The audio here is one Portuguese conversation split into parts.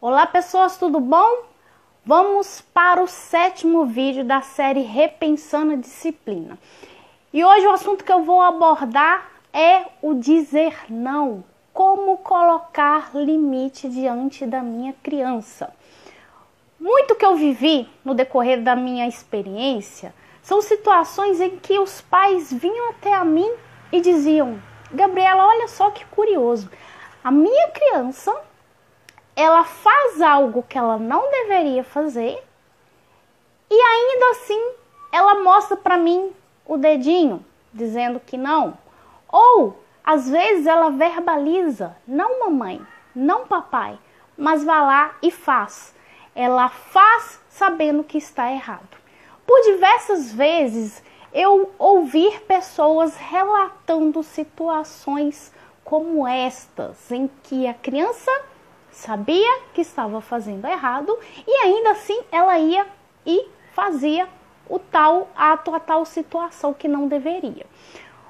Olá pessoas, tudo bom? Vamos para o 7º vídeo da série Repensando a Disciplina. E hoje o assunto que eu vou abordar é o dizer não. Como colocar limite diante da minha criança. Muito que eu vivi no decorrer da minha experiência são situações em que os pais vinham até a mim e diziam: Gabriela, olha só que curioso, a minha criança, ela faz algo que ela não deveria fazer e ainda assim ela mostra para mim o dedinho, dizendo que não. Ou, às vezes, ela verbaliza: não mamãe, não papai, mas vai lá e faz. Ela faz sabendo que está errado. Por diversas vezes eu ouvi pessoas relatando situações como estas, em que a criança sabia que estava fazendo errado e ainda assim ela ia e fazia o tal ato, a tal situação que não deveria.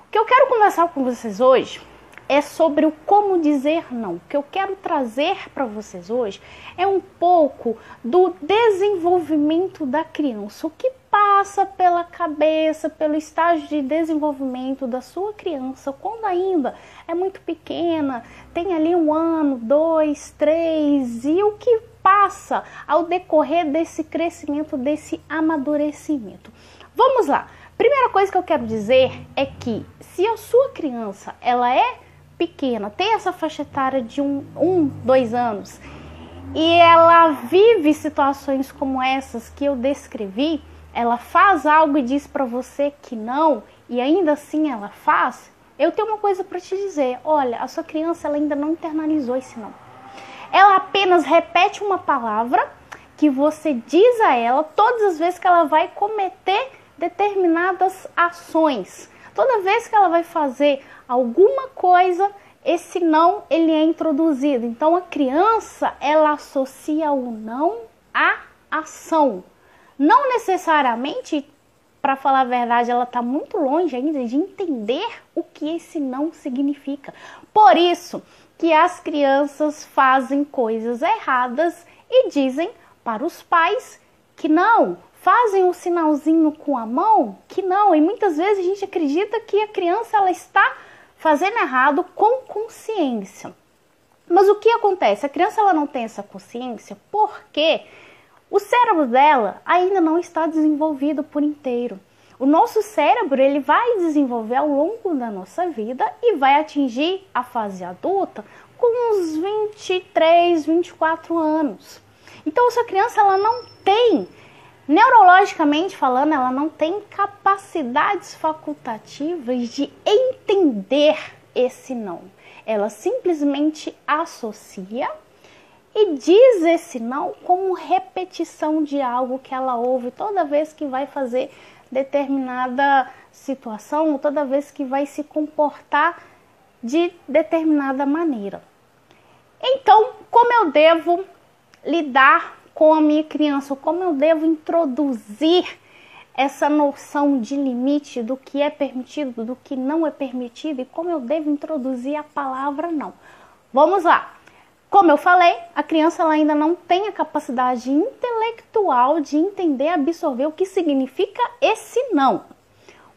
O que eu quero conversar com vocês hoje é sobre o como dizer não. O que eu quero trazer para vocês hoje é um pouco do desenvolvimento da criança, o que passa pela cabeça, pelo estágio de desenvolvimento da sua criança, quando ainda é muito pequena, tem ali 1 ano, 2, 3, e o que passa ao decorrer desse crescimento, desse amadurecimento. Vamos lá. Primeira coisa que eu quero dizer é que se a sua criança ela é pequena, tem essa faixa etária de 2 anos, e ela vive situações como essas que eu descrevi, ela faz algo e diz para você que não, e ainda assim ela faz, eu tenho uma coisa para te dizer: olha, a sua criança ela ainda não internalizou esse não. Ela apenas repete uma palavra que você diz a ela todas as vezes que ela vai cometer determinadas ações. Toda vez que ela vai fazer alguma coisa, esse não ele é introduzido. Então a criança ela associa o não à ação. Não necessariamente, para falar a verdade, ela está muito longe ainda de entender o que esse não significa. Por isso que as crianças fazem coisas erradas e dizem para os pais que não. Fazem um sinalzinho com a mão que não. E muitas vezes a gente acredita que a criança ela está fazendo errado com consciência. Mas o que acontece? A criança ela não tem essa consciência porque o cérebro dela ainda não está desenvolvido por inteiro. O nosso cérebro ele vai desenvolver ao longo da nossa vida e vai atingir a fase adulta com uns 23, 24 anos. Então essa criança ela não tem, neurologicamente falando, ela não tem capacidades facultativas de entender esse não. Ela simplesmente associa e diz esse não como repetição de algo que ela ouve toda vez que vai fazer determinada situação, ou toda vez que vai se comportar de determinada maneira. Então, como eu devo lidar com a minha criança? Como eu devo introduzir essa noção de limite do que é permitido, do que não é permitido, e como eu devo introduzir a palavra não? Vamos lá. Como eu falei, a criança ela ainda não tem a capacidade intelectual de entender, absorver o que significa esse não.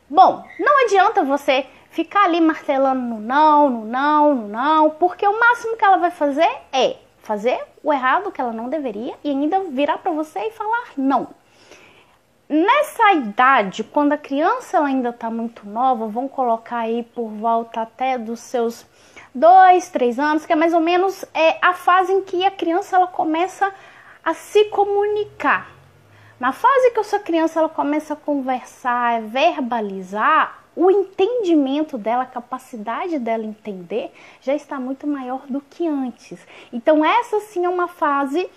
Bom, não adianta você ficar ali martelando no não, no não, no não, porque o máximo que ela vai fazer é fazer o errado que ela não deveria e ainda virar para você e falar não. Nessa idade, quando a criança ela ainda está muito nova, vamos colocar aí por volta até dos seus 2, 3 anos, que é mais ou menos a fase em que a criança ela começa a se comunicar. Na fase que essa criança ela começa a conversar, a verbalizar, o entendimento dela, a capacidade dela entender já está muito maior do que antes. Então essa sim é uma fase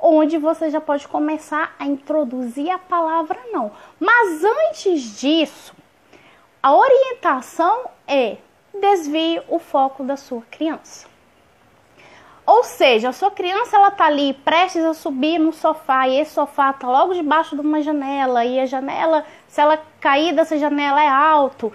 onde você já pode começar a introduzir a palavra não. Mas antes disso, a orientação é: desvie o foco da sua criança. Ou seja, a sua criança ela tá ali prestes a subir no sofá e esse sofá tá logo debaixo de uma janela e a janela, se ela cair dessa janela é alto,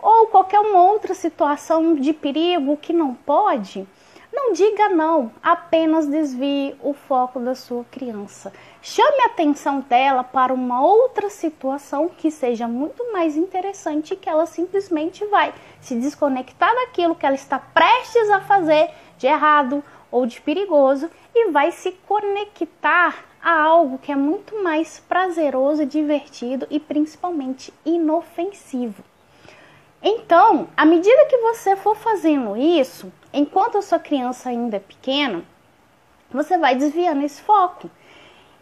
ou qualquer uma outra situação de perigo que não pode, Não diga não, apenas desvie o foco da sua criança. Chame a atenção dela para uma outra situação que seja muito mais interessante, que ela simplesmente vai se desconectar daquilo que ela está prestes a fazer de errado ou de perigoso e vai se conectar a algo que é muito mais prazeroso, divertido e principalmente inofensivo. Então, à medida que você for fazendo isso, enquanto a sua criança ainda é pequena, você vai desviando esse foco.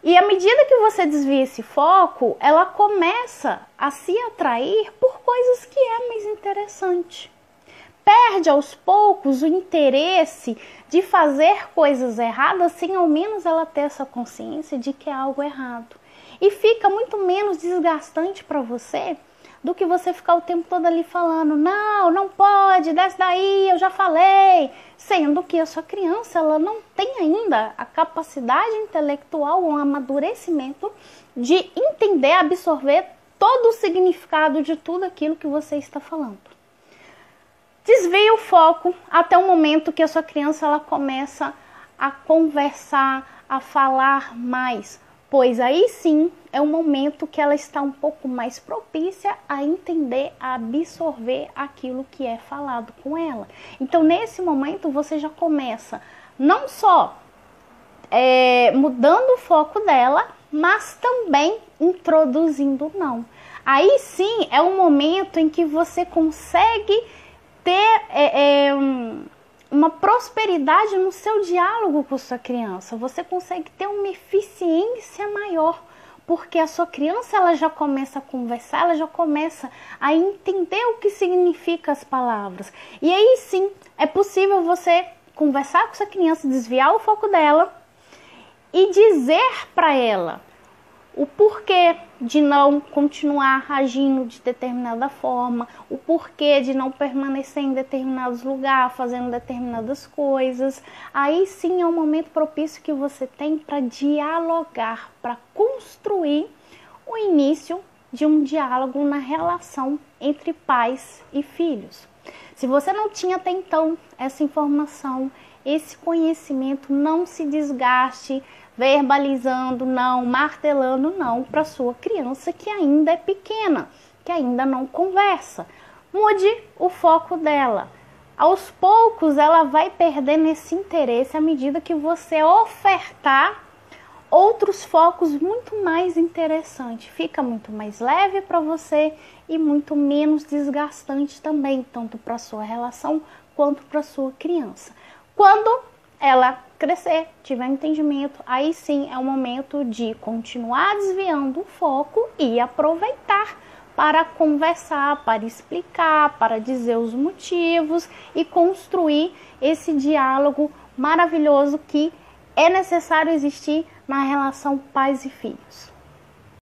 E à medida que você desvia esse foco, ela começa a se atrair por coisas que é mais interessante. Perde aos poucos o interesse de fazer coisas erradas sem ao menos ela ter essa consciência de que é algo errado. E fica muito menos desgastante para você do que você ficar o tempo todo ali falando, não, não pode, desce daí, eu já falei. Sendo que a sua criança, ela não tem ainda a capacidade intelectual ou amadurecimento de entender, absorver todo o significado de tudo aquilo que você está falando. Desvie o foco até o momento que a sua criança ela começa a conversar, a falar mais, pois aí sim é um momento que ela está um pouco mais propícia a entender, a absorver aquilo que é falado com ela. Então nesse momento você já começa não só mudando o foco dela, mas também introduzindo o não. Aí sim é um momento em que você consegue ter uma prosperidade no seu diálogo com sua criança. Você consegue ter uma eficiência maior, porque a sua criança ela já começa a conversar, ela já começa a entender o que significa as palavras. E aí sim, é possível você conversar com sua criança, desviar o foco dela e dizer para ela o porquê de não continuar agindo de determinada forma, o porquê de não permanecer em determinados lugares, fazendo determinadas coisas. Aí sim é um momento propício que você tem para dialogar, para construir o início de um diálogo na relação entre pais e filhos. Se você não tinha até então essa informação, esse conhecimento, não se desgaste verbalizando não, martelando não para sua criança que ainda é pequena, que ainda não conversa. Mude o foco dela. Aos poucos ela vai perdendo esse interesse à medida que você ofertar outros focos muito mais interessantes. Fica muito mais leve para você e muito menos desgastante também, tanto para sua relação quanto para sua criança. Quando ela crescer, tiver entendimento, aí sim é o momento de continuar desviando o foco e aproveitar para conversar, para explicar, para dizer os motivos e construir esse diálogo maravilhoso que é necessário existir na relação pais e filhos.